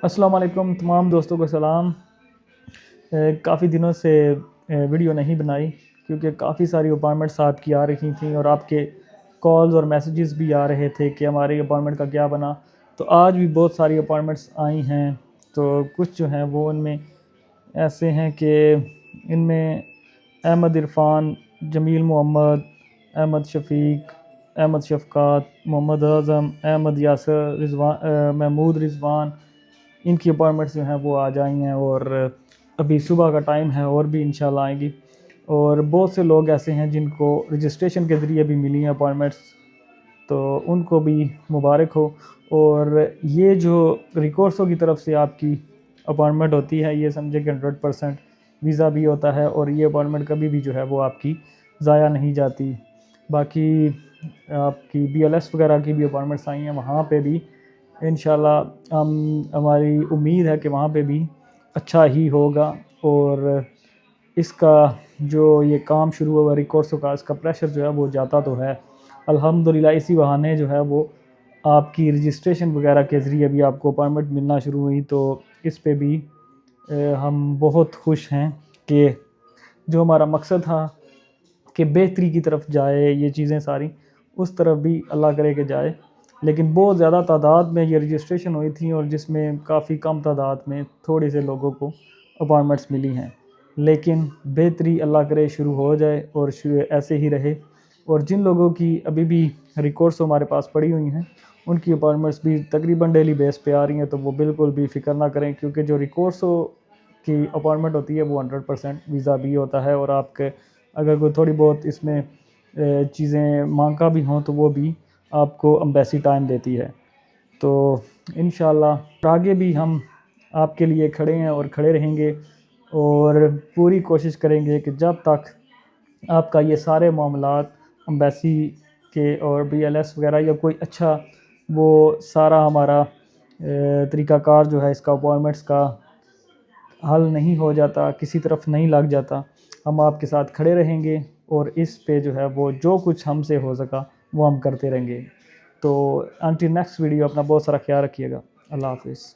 السلام علیکم تمام دوستوں کو سلام۔ کافی دنوں سے ویڈیو نہیں بنائی کیونکہ کافی ساری اپائنٹمنٹس آپ کی آ رہی تھیں اور آپ کے کالز اور میسیجز بھی آ رہے تھے کہ ہماری اپائنٹمنٹ کا کیا بنا۔ تو آج بھی بہت ساری اپائنٹمنٹس آئی ہیں، تو کچھ جو ہیں وہ ان میں ایسے ہیں کہ ان میں احمد عرفان، جمیل محمد، احمد شفیق، احمد شفقات، محمد اعظم، احمد یاسر، محمود رضوان، ان کی اپائنٹمنٹس جو ہیں وہ آ جائیں ہیں اور ابھی صبح کا ٹائم ہے اور بھی انشاءاللہ آئیں گی۔ اور بہت سے لوگ ایسے ہیں جن کو رجسٹریشن کے ذریعے بھی ملی ہیں اپائنٹمنٹس، تو ان کو بھی مبارک ہو۔ اور یہ جو ریکورسو کی طرف سے آپ کی اپائنٹمنٹ ہوتی ہے، یہ سمجھے کہ 100% ویزا بھی ہوتا ہے اور یہ اپائنٹمنٹ کبھی بھی جو ہے وہ آپ کی ضائع نہیں جاتی۔ باقی آپ کی BLS وغیرہ کی بھی اپائنٹمنٹس آئی ہیں، وہاں پہ بھی انشاءاللہ ہماری امید ہے کہ وہاں پہ بھی اچھا ہی ہوگا۔ اور اس کا جو یہ کام شروع ہوا ریکورسو کا، اس کا پریشر جو ہے وہ جاتا تو ہے الحمدللہ۔ اسی بہانے جو ہے وہ آپ کی رجسٹریشن وغیرہ کے ذریعے بھی آپ کو اپائنٹمنٹ ملنا شروع ہوئی، تو اس پہ بھی ہم بہت خوش ہیں کہ جو ہمارا مقصد تھا کہ بہتری کی طرف جائے یہ چیزیں ساری، اس طرف بھی اللہ کرے کہ جائے۔ لیکن بہت زیادہ تعداد میں یہ رجسٹریشن ہوئی تھیں اور جس میں کافی کم تعداد میں تھوڑے سے لوگوں کو اپائنٹمنٹس ملی ہیں، لیکن بہتری اللہ کرے شروع ہو جائے اور ایسے ہی رہے۔ اور جن لوگوں کی ابھی بھی ریکورسو ہمارے پاس پڑی ہوئی ہیں، ان کی اپائنٹمنٹس بھی تقریباً ڈیلی بیس پہ آ رہی ہیں، تو وہ بالکل بھی فکر نہ کریں، کیونکہ جو ریکورسو کی اپائنٹمنٹ ہوتی ہے وہ 100% ویزا بھی ہوتا ہے، اور آپ کے اگر کوئی تھوڑی بہت اس میں چیزیں مانگا بھی ہوں تو وہ بھی آپ کو امبیسی ٹائم دیتی ہے۔ تو انشاءاللہ آگے بھی ہم آپ کے لیے کھڑے ہیں اور کھڑے رہیں گے، اور پوری کوشش کریں گے کہ جب تک آپ کا یہ سارے معاملات امبیسی کے اور BLS وغیرہ یا کوئی اچھا وہ سارا ہمارا طریقہ کار جو ہے اس کا اپائنٹمنٹس کا حل نہیں ہو جاتا، کسی طرف نہیں لگ جاتا، ہم آپ کے ساتھ کھڑے رہیں گے اور اس پہ جو ہے وہ جو کچھ ہم سے ہو سکا وہ ہم کرتے رہیں گے۔ تو انٹل نیکسٹ ویڈیو اپنا بہت سارا خیال رکھیے گا۔ اللہ حافظ۔